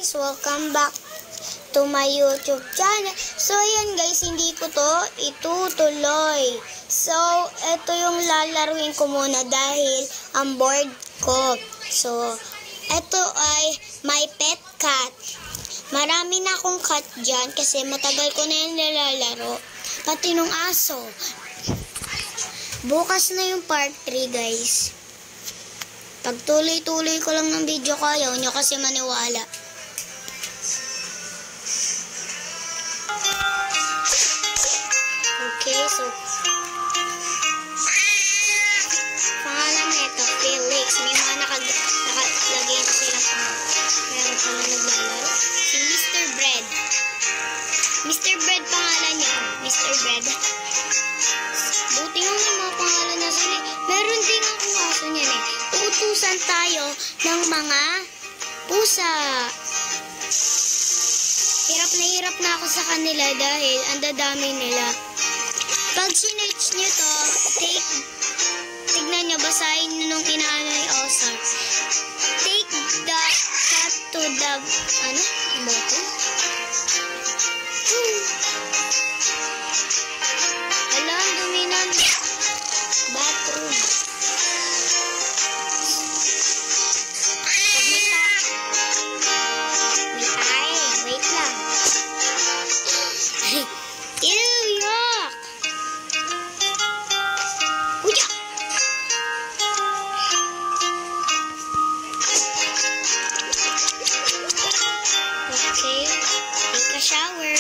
guys! Welcome back to my YouTube channel. So, yan guys, hindi ko to itutuloy. So, ito yung lalaruin ko muna dahil ang board ko. So, ito ay my pet cat. Marami na akong cat dyan kasi matagal ko na yung nilalaro. Pati nung aso. Bukas na yung part 3 guys. Pag tuloy-tuloy ko lang ng video ko, ayaw nyo kasi maniwala. Okay, so pangalan na ito, Felix. May mga nakalagay na silang meron pa na naglalaro. Si Mr. Bread. Mr. Bread pangalan niya. Mr. Bread. Buti nga may mga pangalan na sila. Meron din akong aso niyan eh. Uutusan tayo ng mga pusa. Hirap na ako sa kanila dahil ang dadami nila. Pag sinerch nyo to, tignan nyo, basahin nyo nung inaano ni Osar. Take the cat to the, boto? Hala, ang dumi ng bathroom. Shower.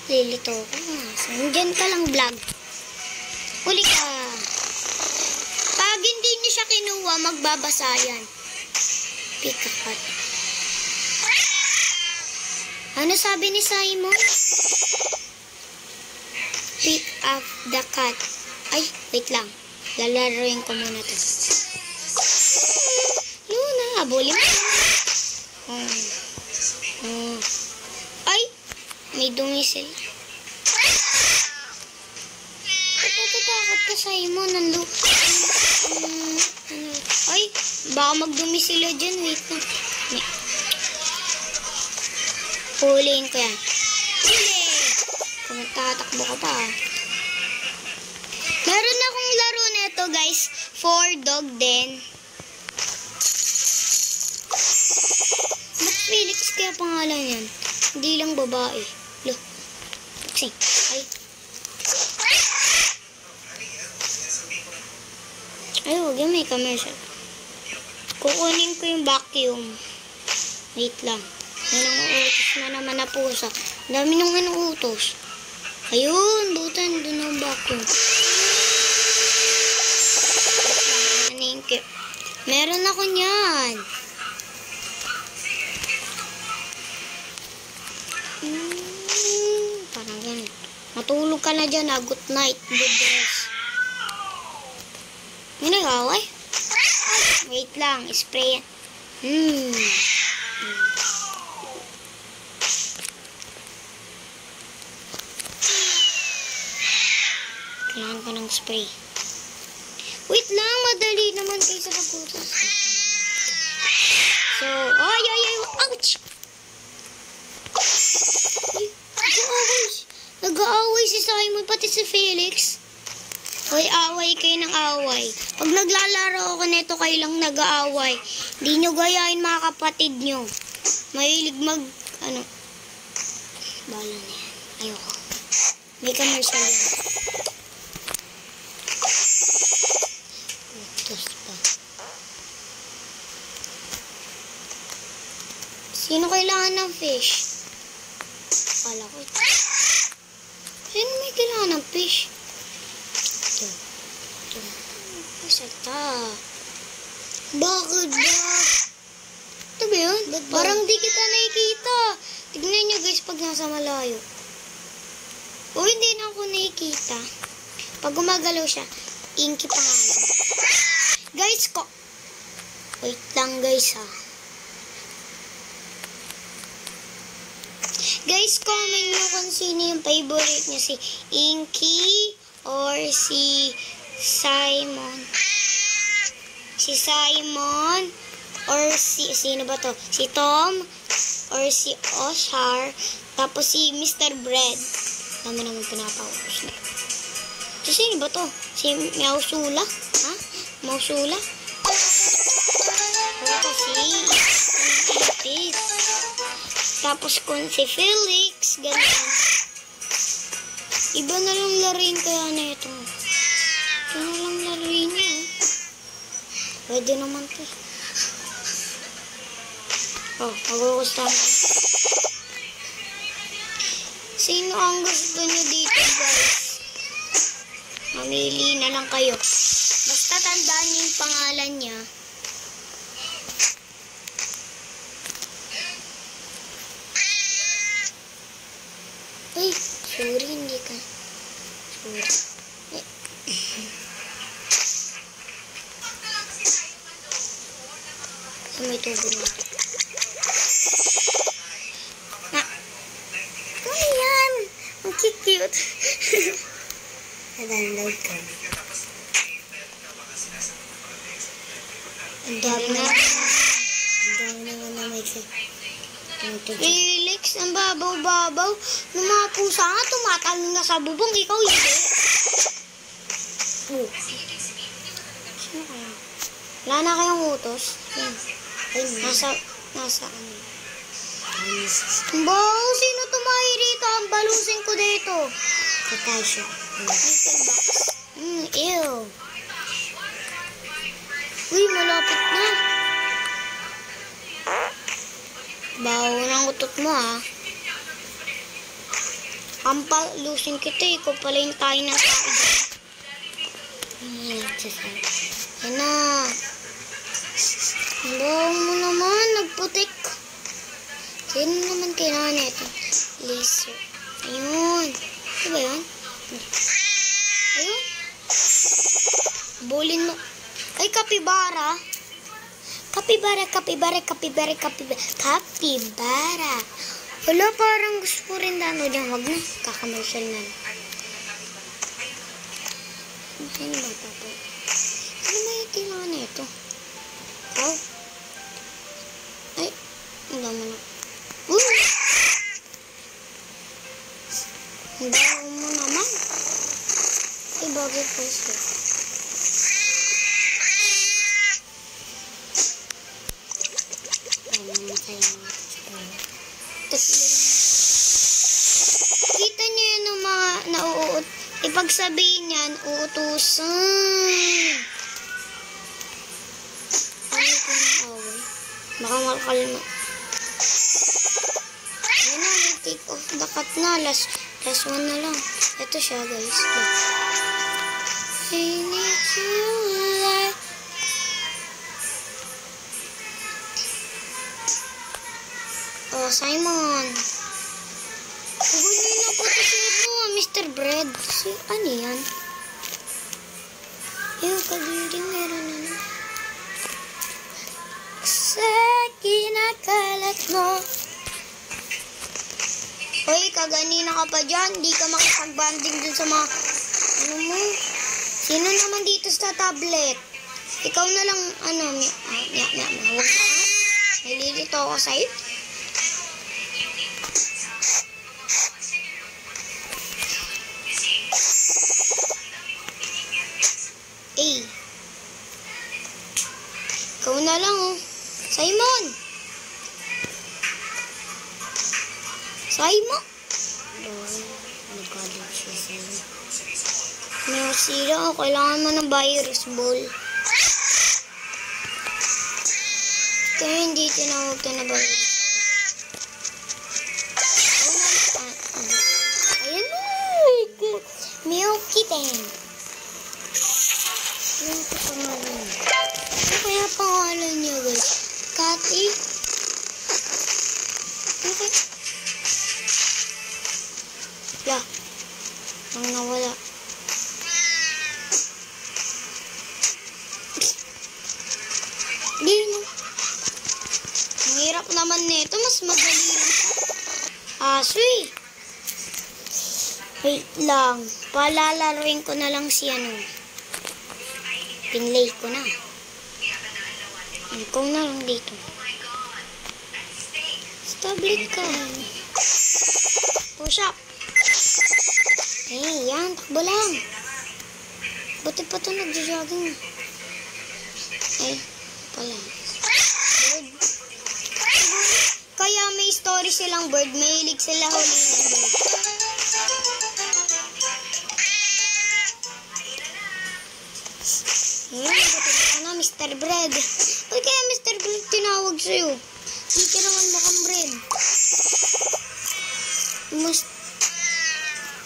Lilito ko. Diyan ka lang vlog. Uli ka. Pag hindi niyo siya kinuha, magbabasa yan. Pick a cat. Ano sabi ni Simon? Pick up the cat. Ay, wait lang. Lalaroin ko muna to. Luna, habulin mo. Ay, may dumi sila. Natatakot ka, Simon. Ay, baka magdumi sila dyan. Wait na. Huliin ko yan. Huli! Kung tatakbo ka pa. Meron akong laro nito guys. For dog din. Ba't Felix kaya pangalan yan? Hindi lang babae. Look. Kasi. Ay. Ay, huwag yan, may commercial. Kukunin ko yung vacuum. Wait lang. May nanguutos na naman na pusa. Dami nung nanguutos. Ayun, butan. Doon ang vacuum. Meron ako niyan. Parang ganun. Matulog ka na dyan. Good night. Good rest. May nag-away? Wait lang. Spray yan. Kailangan ko ng spray. Wait lang, madali naman kayo sa pagkutos. So, ay, ouch! Nag-aaway si Simon, pati si Felix. Hoy, away kayo ng away. Pag naglalaro ako nito, kayo lang nag-aaway. Di nyo gayahin mga kapatid nyo. Mahilig bala na yan. Ayoko. May commercial yan. Sino kailangan ng fish? Akala ko ito. Sino may kailangan ng fish? Ito. Masata. Bakit ba? Ito ba yun? Parang di kita nakikita. Tignan nyo guys pag nasa malayo. O hindi na ako nakikita. Pag gumagalaw siya, Inky pangalan. Guys ko. Wait lang guys ha. Guys, comment nyo kung sino yung favorite nyo. Si Inky or si Simon. Si Simon or sino ba to? Si Tom or si Oshar. Tapos si Mr. Bread. Dami naman pinapaubos na. So, sino ba to? Si Mausula? Ha? Mausula? Ito si Itis. Tapos kung si Felix, ganyan. Iba na lang laruin kaya na ito. Ito na lang laruin niya. Pwede naman to. Oh, mag-uusta. Sino ang gusto nyo dito, guys? Mamili na lang kayo. Basta tandaan niyo yung pangalan niya. Ay, sorry, hindi ka. Sorry. May tubig na. Ano yan? Ang cute. Nag-download ka. Ang dami na. Ang dami na nga na may Felix, ang babaw-babaw. Nung mga pusa nga, tumatalon na sa bubong. Ikaw hindi. Oh. Sino kaya? Wala na kayong utos? Yan. Nasa ano? Wow, sino tumahi rito? Ang balusin ko dito. Katay siya. Little box. Ew. Uy, malapit na. Bawo ng utot mo, ha? Ang palusin kita, ikaw pala yung tayo ng tao. Yan na. Ang bawo mo naman, nagputik. Sino naman kailangan ito? Laser. Ayun. Ano ba yan? Ayun. Bulin mo. Ay, kapibara. Kapibara. Wala, parang gusto ko rin download yan. Wag na. Kakamercial na. Sino ba ito? Ano may kailangan na ito? Oh. Ay. Ang dami na. Ang dami mo naman. Ay, bagay po ito. Kita nyo yan ng mga nauut. Ipagsabihin yan, uutusan. Ano ko ng away? Baka makakalma. Ayan na, may take off the cut na. Last one na lang. Ito siya, guys. I need you like. Oh, Simon. Huli na po ito ito, Mr. Bread. Ano yan? Yung kagiri meron na. Sa kinakalat mo. Hoy, kaganina ka pa dyan. Di ka makipag-banding dun sa mga, ano mo? Sino naman dito sa tablet? Ikaw na lang, huwag ka. Nililito ako sa'yo. Ikaw na lang, oh. Simon! Simon? Nag-college siya sa'yo. Nasira ako. Kailangan mo ng virus ball. Kaya hindi tinawag ka na virus ball. Ayan mo! Meow kitten. Ano ito pangalan niya? Ano kaya pangalan niya, guys? Cathy? Okay. Yeah. Ang nawala. Hindi mo. Ang hirap naman nito. Mas madali lang siya. Aso eh. Wait lang. Palalaruin ko na lang si ano. Pinlay ko na. Ikaw na lang dito. Stablet ka. Push up. Eh, yan. Takbo lang. Buti pa ito nagja-jogging. Eh, pala. Bird. Kaya may story silang bird. Mahilig sila huli ng bird. Buti ka na, Mr. Bread. Uy, kaya Mr. Bread tinawag sa'yo. Hindi ka naman mukhang bread.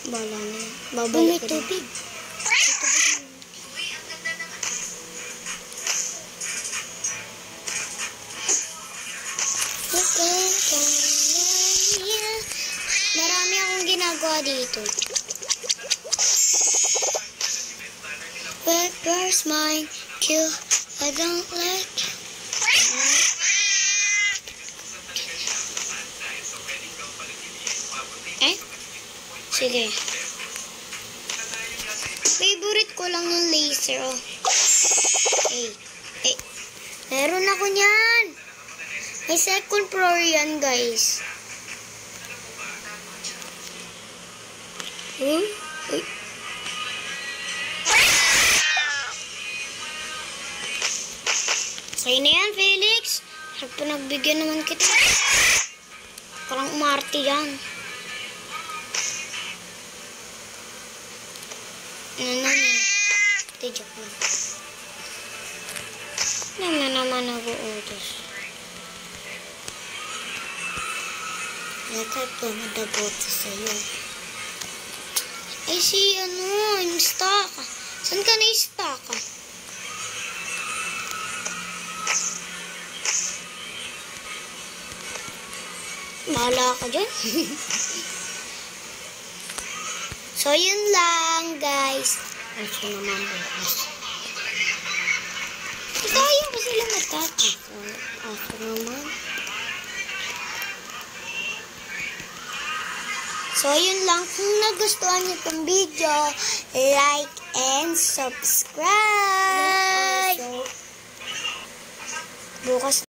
Bala na. Babalik ka na. Tubig. Marami akong ginagawa dito. Where's my kill? I don't like. Eh? Sige. Favorite ko lang yung laser, oh. Eh. Meron ako niyan. May second floor yan, guys. Uy. Sa'yo na yan, Felix. Pinagbigyan naman kita. Parang umarte yan. Ito, joke lang. Naman nag-uudis. Lakad ko madaboto sa'yo. Ay, si ano, yung stock. Saan ka na-stock? Bahala ka dyan. So, yun lang, guys. Aso naman bukas. Tayo ko sila matouch. Aso naman. So, yun lang. Kung nagustuhan niyo itong video, like and subscribe. Bukas